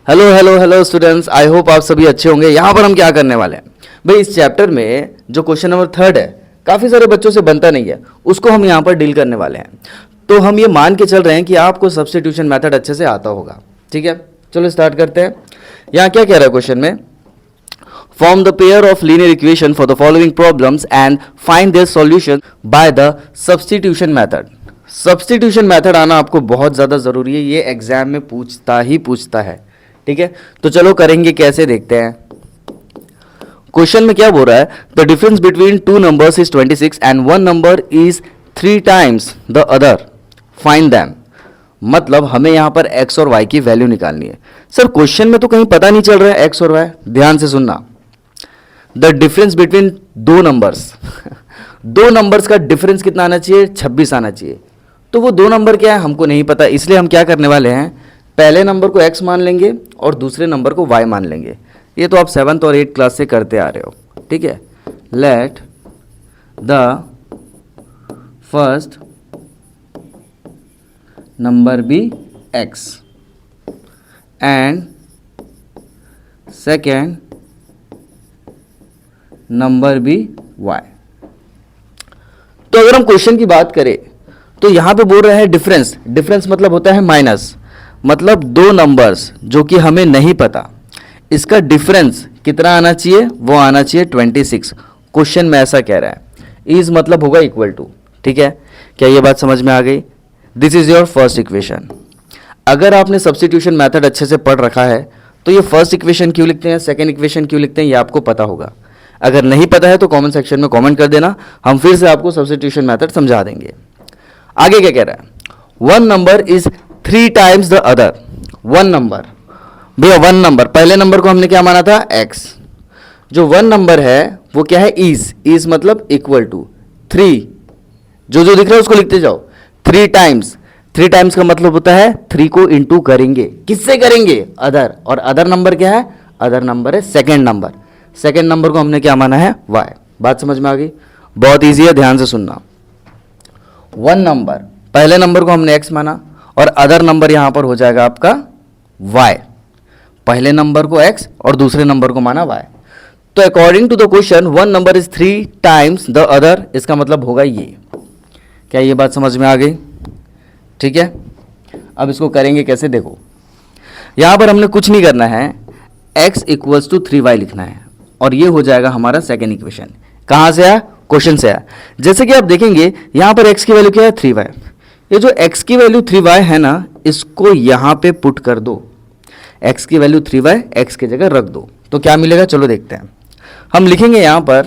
Hello hello hello students, I hope आप सभी अच्छे होंगे। यहाँ पर हम क्या करने वाले हैं भाई, इस चैप्टर में जो क्वेश्चन नंबर 3 है काफ़ी सारे बच्चों से बनता नहीं है, उसको हम यहाँ पर डील करने वाले हैं। तो हम ये मान के चल रहे हैं कि आपको सब्स्टिट्यूशन मेथड अच्छे से आता होगा। ठीक है, चलो स्टार्ट करते हैं। यहाँ क्या कह रहा है क्वेश्चन में, form the pair of linear equation for the following problems and find their solution by the substitution method. Substitution method आना आपको बहुत ज़्यादा ज़रूरी है, ये एग्जाम में पूछता है। ठीक है, तो चलो करेंगे कैसे, देखते हैं। क्वेश्चन में क्या बोल रहा है, the difference between two numbers is 26 and one number is 3 times the other, find them. मतलब हमें यहां पर x और y की वैल्यू निकालनी है। सर क्वेश्चन में तो कहीं पता नहीं चल रहा है x और y, ध्यान से सुनना। द डिफरेंस बिटवीन दो नंबर्स दो नंबर्स का डिफरेंस कितना आना चाहिए, 26 आना चाहिए। तो वो दो नंबर क्या है हमको नहीं पता, इसलिए हम क्या करने वाले हैं, पहले नंबर को x मान लेंगे और दूसरे नंबर को y मान लेंगे। ये तो आप 7th और 8th क्लास से करते आ रहे हो। ठीक है, let the first number be x and second number be y। तो अगर हम क्वेश्चन की बात करें तो यहां पे बोल रहा है डिफरेंस, डिफरेंस मतलब होता है माइनस, मतलब दो नंबर्स जो कि हमें नहीं पता, इसका डिफरेंस कितना आना चाहिए, वो आना चाहिए 26। क्वेश्चन में ऐसा कह रहा है, इज मतलब होगा इक्वल टू। ठीक है, क्या ये बात समझ में आ गई? This is your first equation. अगर आपने सब्स्टिट्यूशन मेथड अच्छे से पढ़ रखा है तो ये फर्स्ट इक्वेशन क्यों लिखते हैं, सेकेंड इक्वेशन क्यों लिखते हैं, ये आपको पता होगा। अगर नहीं पता है तो कमेंट सेक्शन में कमेंट कर देना, हम फिर से आपको सब्स्टिट्यूशन मेथड समझा देंगे। आगे क्या कह रहा है, one number is 3 times the other. One number, भैया वन नंबर, पहले नंबर को हमने क्या माना था, x। जो वन नंबर है वो क्या है, इज मतलब इक्वल टू 3। जो जो दिख रहा है उसको लिखते जाओ, 3 टाइम्स। 3 टाइम्स का मतलब होता है 3 को इंटू करेंगे, किससे करेंगे, अदर। और अदर नंबर क्या है, अदर नंबर है सेकेंड नंबर। सेकेंड नंबर को हमने क्या माना है, y। बात समझ में आ गई? बहुत ईजी है, ध्यान से सुनना। वन नंबर, पहले नंबर को हमने x माना और अदर नंबर यहां पर हो जाएगा आपका y। पहले नंबर को x और दूसरे नंबर को माना y। तो according to the question one number is 3 times the other, इसका मतलब होगा ये। क्या ये बात समझ में आ गई? ठीक है, अब इसको करेंगे कैसे, देखो। यहां पर हमने कुछ नहीं करना है, x इक्वल्स टू 3y लिखना है और ये हो जाएगा हमारा सेकेंड इक्वेशन। कहां से आया, क्वेश्चन से आया। जैसे कि आप देखेंगे यहां पर x की वैल्यू क्या है, 3y। ये जो x की वैल्यू 3y है ना, इसको यहां पे पुट कर दो। x की वैल्यू 3y x की जगह रख दो तो क्या मिलेगा, चलो देखते हैं। हम लिखेंगे यहां पर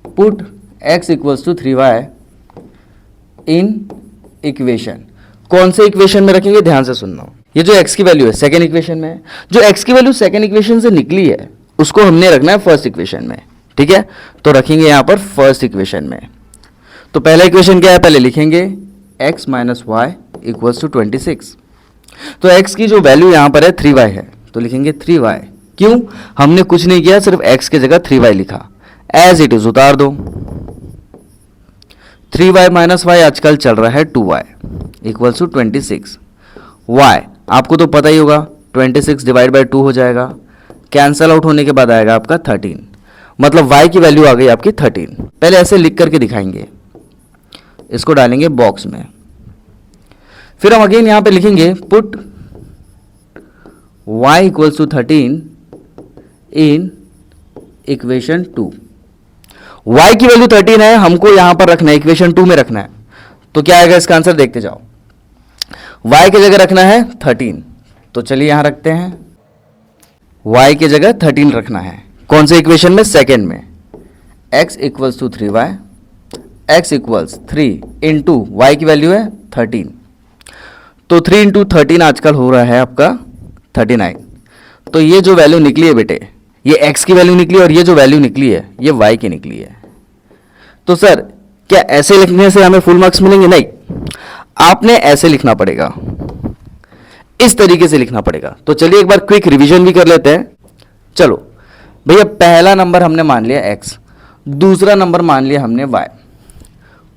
put x equals to 3y in equation. कौन से इक्वेशन में रखेंगे, ध्यान से सुनना। ये जो x की वैल्यू है सेकेंड इक्वेशन में है, जो x की वैल्यू सेकेंड इक्वेशन से निकली है उसको हमने रखना है फर्स्ट इक्वेशन में। ठीक है, तो रखेंगे यहां पर फर्स्ट इक्वेशन में। तो पहला इक्वेशन क्या है, पहले लिखेंगे x minus y equals to 26। तो x की जो वैल्यू यहां पर है 3y है, तो लिखेंगे 3y। क्यों, हमने कुछ नहीं किया, सिर्फ x की जगह 3y लिखा, एज इट इज उतार दो। 3y माइनस वाई आजकल चल रहा है 2y इक्वल्स टू 26। y आपको तो पता ही होगा, 26 डिवाइड बाई 2 हो जाएगा, कैंसल आउट होने के बाद आएगा आपका 13, मतलब y की वैल्यू आ गई आपकी 13। पहले ऐसे लिख करके दिखाएंगे, इसको डालेंगे बॉक्स में। फिर हम अगेन यहां पे लिखेंगे put y equals to 13 in equation 2। y की वैल्यू 13 है, हमको यहां पर रखना है, इक्वेशन 2 में रखना है। तो क्या आएगा इसका आंसर, देखते जाओ। y की जगह रखना है 13, तो चलिए यहां रखते हैं, y की जगह 13 रखना है। कौन से इक्वेशन में, सेकेंड में। x equals to 3y, x equals 3 into y की वैल्यू है 13, तो 3 इंटू 13 आजकल हो रहा है आपका 39। तो ये जो वैल्यू निकली है बेटे, ये x की वैल्यू निकली और ये जो वैल्यू निकली है ये y की निकली है। तो सर क्या ऐसे लिखने से हमें फुल मार्क्स मिलेंगे? नहीं, आपने ऐसे लिखना पड़ेगा, इस तरीके से लिखना पड़ेगा। तो चलिए एक बार क्विक रिवीजन भी कर लेते हैं। चलो भैया, पहला नंबर हमने मान लिया x, दूसरा नंबर मान लिया हमने y।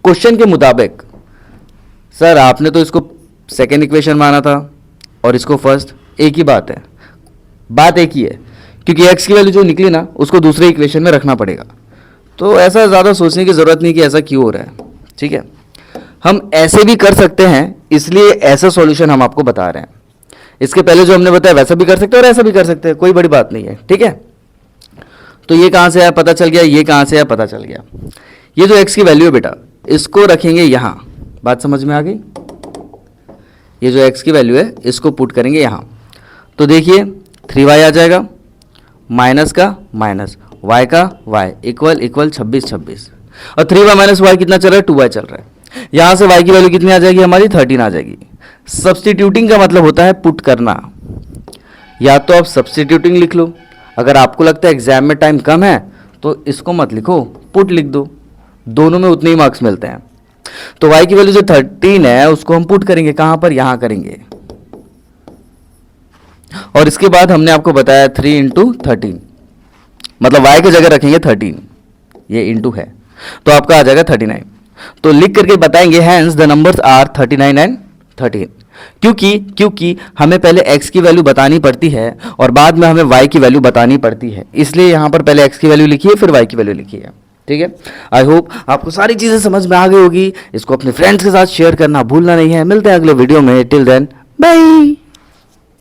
क्वेश्चन के मुताबिक सर आपने तो इसको सेकेंड इक्वेशन माना था, और इसको फर्स्ट, एक ही बात है, बात एक ही है, क्योंकि x की वैल्यू जो निकली ना उसको दूसरे इक्वेशन में रखना पड़ेगा। तो ऐसा ज़्यादा सोचने की ज़रूरत नहीं कि ऐसा क्यों हो रहा है, ठीक है। हम ऐसे भी कर सकते हैं, इसलिए ऐसा सॉल्यूशन हम आपको बता रहे हैं। इसके पहले जो हमने बताया वैसा भी कर सकते हैं और ऐसा भी कर सकते हैं, कोई बड़ी बात नहीं है, ठीक है। तो ये कहाँ से आया पता चल गया, ये कहाँ से आया पता चल गया। ये जो x की वैल्यू है बेटा, इसको रखेंगे यहाँ, बात समझ में आ गई। ये जो x की वैल्यू है इसको पुट करेंगे यहाँ, तो देखिए 3y आ जाएगा, माइनस का माइनस, y का y इक्वल 26 और 3y माइनस y कितना चल रहा है, 2y चल रहा है। यहाँ से y की वैल्यू कितनी आ जाएगी हमारी, 13 आ जाएगी। सब्स्टिट्यूटिंग का मतलब होता है पुट करना, या तो आप सब्स्टिट्यूटिंग लिख लो, अगर आपको लगता है एग्जाम में टाइम कम है तो इसको मत लिखो, पुट लिख दो, दोनों में उतने ही मार्क्स मिलते हैं। तो y की वैल्यू जो 13 है उसको हम पुट करेंगे, कहां पर, यहां करेंगे। और इसके बाद हमने आपको बताया 3 इंटू 13, मतलब y की जगह रखेंगे 13, ये इंटू है तो आपका आ जाएगा 39। तो लिख करके बताएंगे hence the numbers are 39 and 13, क्योंकि हमें पहले x की वैल्यू बतानी पड़ती है और बाद में हमें y की वैल्यू बतानी पड़ती है, इसलिए यहां पर पहले x की वैल्यू लिखिए फिर y की वैल्यू लिखिए, ठीक है। आई होप आपको सारी चीजें समझ में आ गई होगी। इसको अपने फ्रेंड्स के साथ शेयर करना भूलना नहीं है। मिलते हैं अगले वीडियो में, टिल देन बाय।